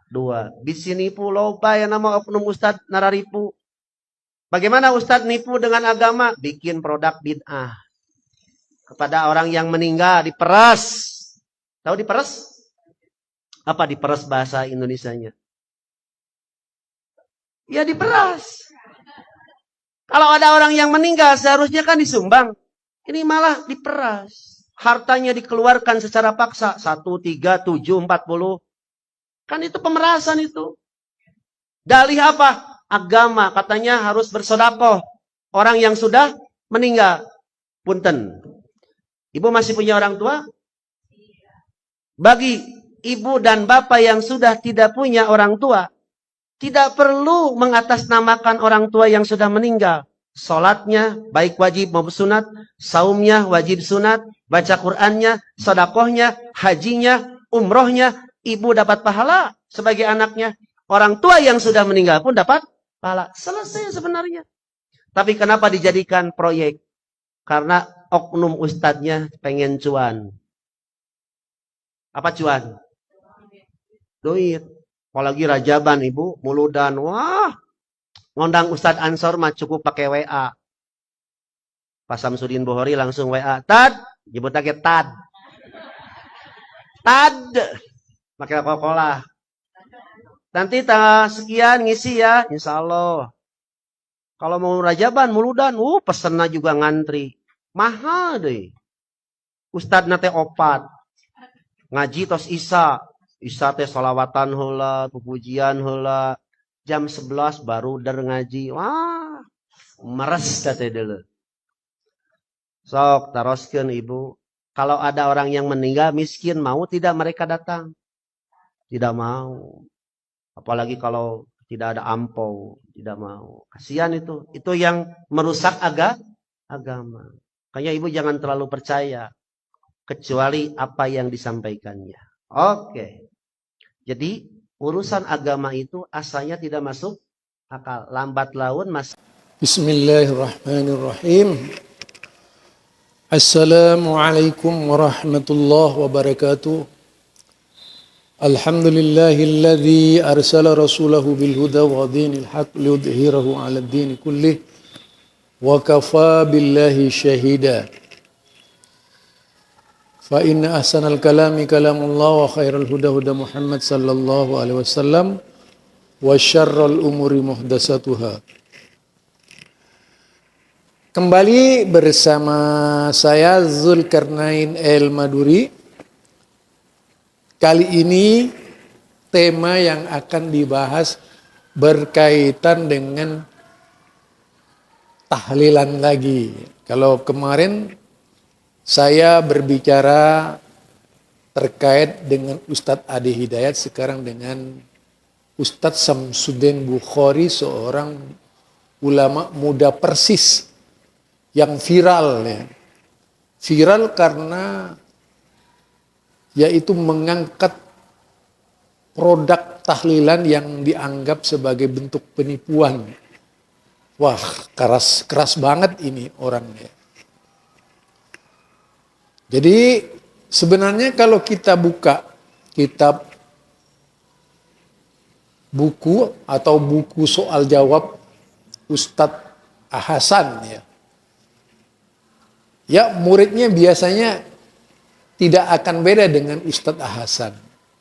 dua. Bisi nipu loba ya nama oknum ustad nararipu. Bagaimana ustad nipu dengan agama? Bikin produk bid'ah. Kepada orang yang meninggal diperas. Tahu diperas? Apa diperas bahasa Indonesianya? Ya diperas. Kalau ada orang yang meninggal seharusnya kan disumbang. Ini malah diperas. Hartanya dikeluarkan secara paksa. 1, 3, 7, 40. Kan itu pemerasan itu. Dalih apa? Agama. Katanya harus bersedekah. Orang yang sudah meninggal. Punten. Ibu masih punya orang tua? Bagi ibu dan bapak yang sudah tidak punya orang tua, tidak perlu mengatasnamakan orang tua yang sudah meninggal. Salatnya baik wajib maupun sunat, saumnya wajib sunat, baca Qur'annya, sedekahnya, hajinya, umrohnya, ibu dapat pahala sebagai anaknya. Orang tua yang sudah meninggal pun dapat pahala. Selesai sebenarnya. Tapi kenapa dijadikan proyek? Karena oknum ustadznya pengen cuan. Apa cuan? Duit. Apalagi rajaban ibu, muludan. Wah, ngondang Ustadz Ansor mah cukup pakai WA. Pak Samsudin Bukhari langsung WA. Tad, jemput lagi Tad. Tad, pakai Coca-Cola. Nanti tanggal sekian ngisi ya, insya Allah. Kalau mau rajaban, muludan, pesennya juga ngantri. Mahal deh. Ustadz nate opat. Ngaji tos Isa. Isa teh salawatan heula, pujian heula. Jam 11 baru der ngaji. Wah, meres teh deuleu. Sok taroskeun ibu. Kalau ada orang yang meninggal miskin, mau tidak mereka datang? Tidak mau. Apalagi kalau tidak ada ampau, tidak mau. Kasihan itu. Itu yang merusak agama. Makanya ibu jangan terlalu percaya. Kecuali apa yang disampaikannya. Oke. Jadi urusan agama itu asalnya tidak masuk akal. Lambat laun masuk. Bismillahirrahmanirrahim. Assalamualaikum warahmatullahi wabarakatuh. Alhamdulillahilladzi arsala rasulahu bilhuda wa dinil haq liyudhhirahu 'ala ad-din kullih wa kafa billahi syahida. Fa inna ahsanal kalami kalamullah wa khairal huda huda Muhammad sallallahu alaihi wasallam wa syarrul umuri muhdatsatuha. Kembali bersama saya Zulkarnain El-Maduri. Kali ini tema yang akan dibahas berkaitan dengan tahlilan lagi. Kalau kemarin saya berbicara terkait dengan Ustadz Adi Hidayat, sekarang dengan Ustadz Samsudin Bukhari, seorang ulama muda Persis yang viral ya. Viral karena yaitu mengangkat produk tahlilan yang dianggap sebagai bentuk penipuan. Wah, keras banget ini orangnya. Jadi sebenarnya kalau kita buka kitab buku atau buku soal jawab Ustadz Hasan ya muridnya biasanya tidak akan beda dengan Ustadz Hasan.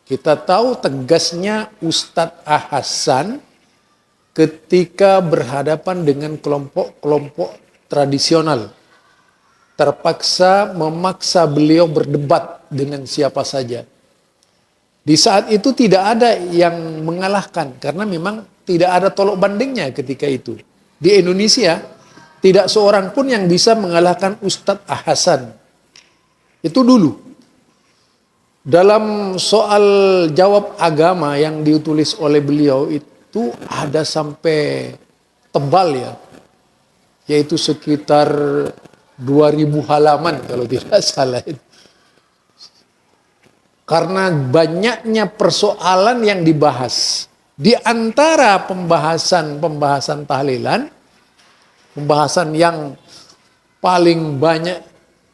Kita tahu tegasnya Ustadz Hasan ketika berhadapan dengan kelompok-kelompok tradisional. Terpaksa memaksa beliau berdebat dengan siapa saja. Di saat itu tidak ada yang mengalahkan karena memang tidak ada tolok bandingnya ketika itu. Di Indonesia tidak seorang pun yang bisa mengalahkan Ustadz Hasan. Itu dulu. Dalam soal jawab agama yang ditulis oleh beliau itu ada sampai tebal ya. Yaitu sekitar 2000 halaman kalau tidak salah. Karena banyaknya persoalan yang dibahas. Di antara pembahasan tahlilan, pembahasan yang paling banyak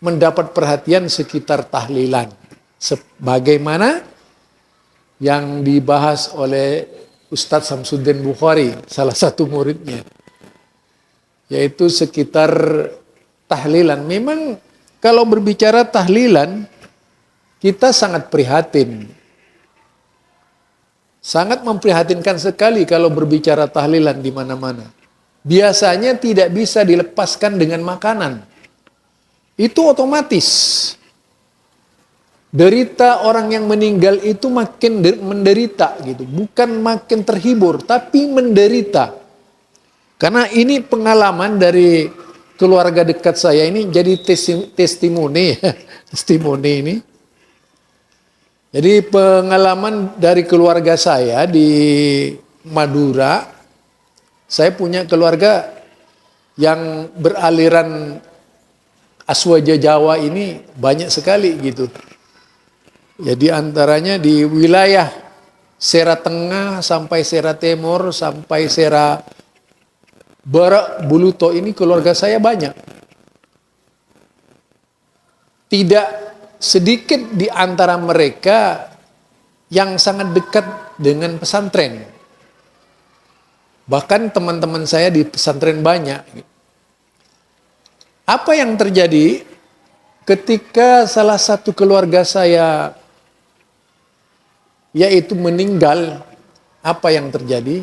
mendapat perhatian sekitar tahlilan. Sebagaimana yang dibahas oleh Ustadz Samsuddin Bukhari, salah satu muridnya, yaitu sekitar tahlilan. Memang kalau berbicara tahlilan, kita sangat prihatin. Sangat memprihatinkan sekali kalau berbicara tahlilan di mana-mana. Biasanya tidak bisa dilepaskan dengan makanan. Itu otomatis. Derita orang yang meninggal itu makin menderita gitu. Bukan makin terhibur, tapi menderita. Karena ini pengalaman dari keluarga dekat saya ini jadi testimoni. Testimoni ini. Jadi pengalaman dari keluarga saya di Madura, saya punya keluarga yang beraliran Aswaja Jawa ini banyak sekali gitu. Jadi antaranya di wilayah Sera Tengah sampai Sera Timur sampai Sera Barat Buluto ini keluarga saya banyak. Tidak sedikit di antara mereka yang sangat dekat dengan pesantren. Bahkan teman-teman saya di pesantren banyak. Apa yang terjadi ketika salah satu keluarga saya yaitu meninggal, apa yang terjadi?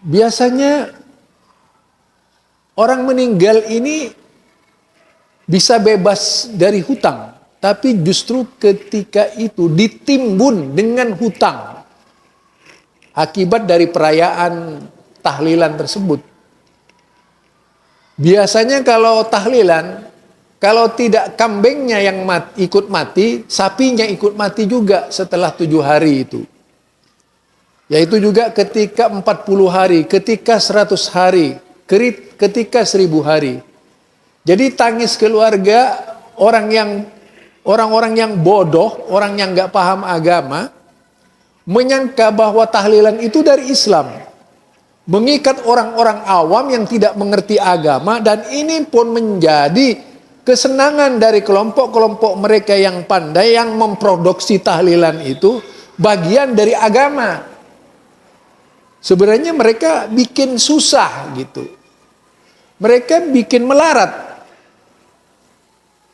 Biasanya orang meninggal ini bisa bebas dari hutang, tapi justru ketika itu ditimbun dengan hutang akibat dari perayaan tahlilan tersebut. Biasanya kalau tahlilan, kalau tidak kambingnya yang ikut mati, sapinya ikut mati juga setelah 7 hari itu. Yaitu juga ketika 40 hari, ketika 100 hari, ketika 1000 hari. Jadi tangis keluarga orang-orang yang bodoh, orang yang nggak paham agama, menyangka bahwa tahlilan itu dari Islam, mengikat orang-orang awam yang tidak mengerti agama, dan ini pun menjadi kesenangan dari kelompok-kelompok mereka yang pandai yang memproduksi tahlilan itu bagian dari agama. Sebenarnya mereka bikin susah gitu, mereka bikin melarat.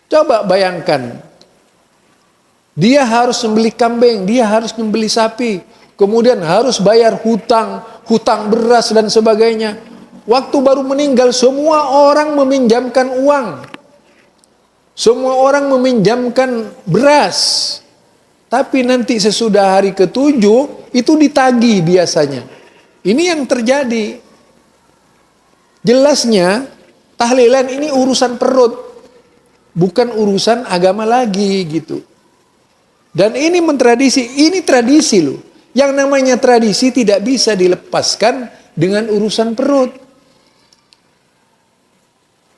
Coba bayangkan, dia harus membeli kambing, dia harus membeli sapi, kemudian harus bayar hutang beras dan sebagainya. Waktu baru meninggal semua orang meminjamkan uang, semua orang meminjamkan beras. Tapi nanti sesudah hari ke-7 itu ditagih biasanya. Ini yang terjadi. Jelasnya tahlilan ini urusan perut, bukan urusan agama lagi gitu. Dan ini ini tradisi loh. Yang namanya tradisi tidak bisa dilepaskan dengan urusan perut.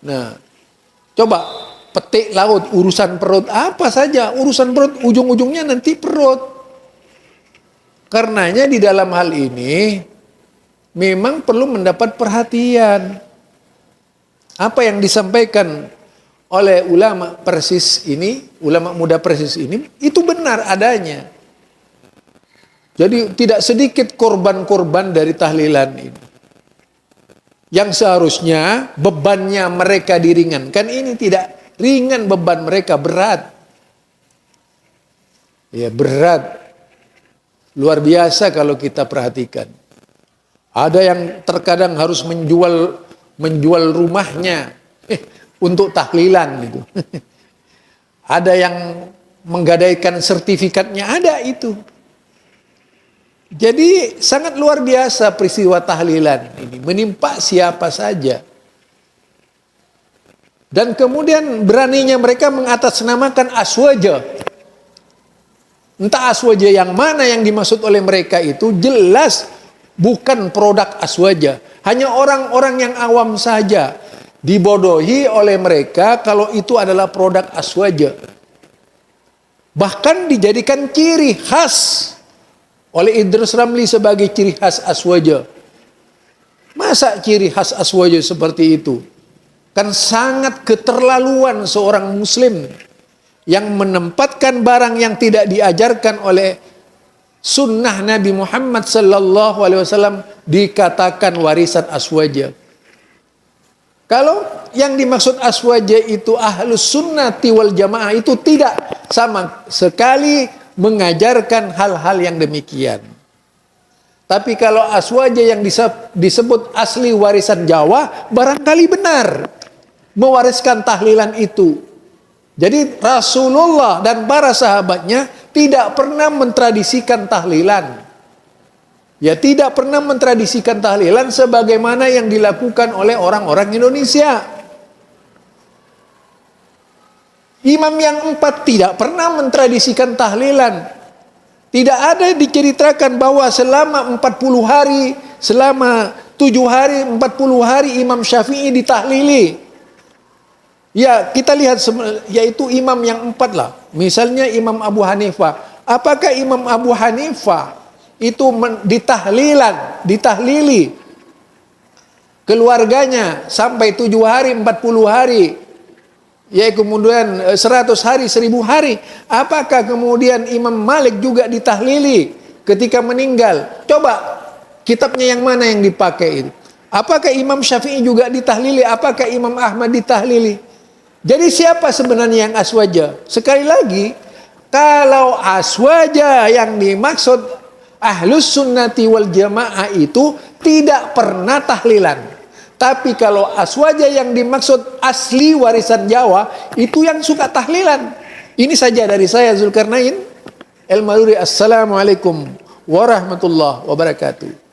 Nah, coba petik laut urusan perut apa saja, urusan perut ujung-ujungnya nanti perut. Karenanya di dalam hal ini memang perlu mendapat perhatian. Apa yang disampaikan oleh ulama Persis ini, ulama muda Persis ini, itu benar adanya. Jadi tidak sedikit korban-korban dari tahlilan ini. Yang seharusnya bebannya mereka diringankan, ini tidak ringan beban mereka, berat. Ya berat. Luar biasa kalau kita perhatikan. Ada yang terkadang harus menjual rumahnya untuk tahlilan gitu. Ada yang menggadaikan sertifikatnya, ada itu. Jadi sangat luar biasa peristiwa tahlilan ini, menimpa siapa saja. Dan kemudian beraninya mereka mengatasnamakan aswaja. Entah aswaja yang mana yang dimaksud oleh mereka itu jelas bukan produk aswaja. Hanya orang-orang yang awam saja dibodohi oleh mereka kalau itu adalah produk aswaja. Bahkan dijadikan ciri khas oleh Idrus Ramli sebagai ciri khas aswaja. Masa ciri khas aswaja seperti itu? Kan sangat keterlaluan seorang muslim yang menempatkan barang yang tidak diajarkan oleh sunnah Nabi Muhammad sallallahu alaihi wasallam dikatakan warisan aswaja. Kalau yang dimaksud aswaja itu ahlus sunnati wal jamaah, itu tidak sama sekali mengajarkan hal-hal yang demikian. Tapi kalau aswaja yang disebut asli warisan Jawa, barangkali benar mewariskan tahlilan itu. Jadi Rasulullah dan para sahabatnya tidak pernah mentradisikan tahlilan. Ya, tidak pernah mentradisikan tahlilan sebagaimana yang dilakukan oleh orang-orang Indonesia. Imam yang 4 tidak pernah mentradisikan tahlilan. Tidak ada diceritakan bahwa selama 40 hari, selama 7 hari, 40 hari Imam Syafi'i ditahlili. Ya, kita lihat yaitu imam yang 4 lah. Misalnya Imam Abu Hanifah. Apakah Imam Abu Hanifah itu ditahlili keluarganya sampai 7 hari, 40 hari, ya kemudian 100 hari, 1000 hari? Apakah kemudian Imam Malik juga ditahlili ketika meninggal? Coba kitabnya yang mana yang dipakai itu? Apakah Imam Syafi'i juga ditahlili? Apakah Imam Ahmad ditahlili? Jadi siapa sebenarnya yang aswaja? Sekali lagi, kalau aswaja yang dimaksud ahlus sunnati wal jamaah itu tidak pernah tahlilan. Tapi kalau aswaja yang dimaksud asli warisan Jawa, itu yang suka tahlilan. Ini saja dari saya, Zulkarnain El Maduri. Assalamualaikum warahmatullahi wabarakatuh.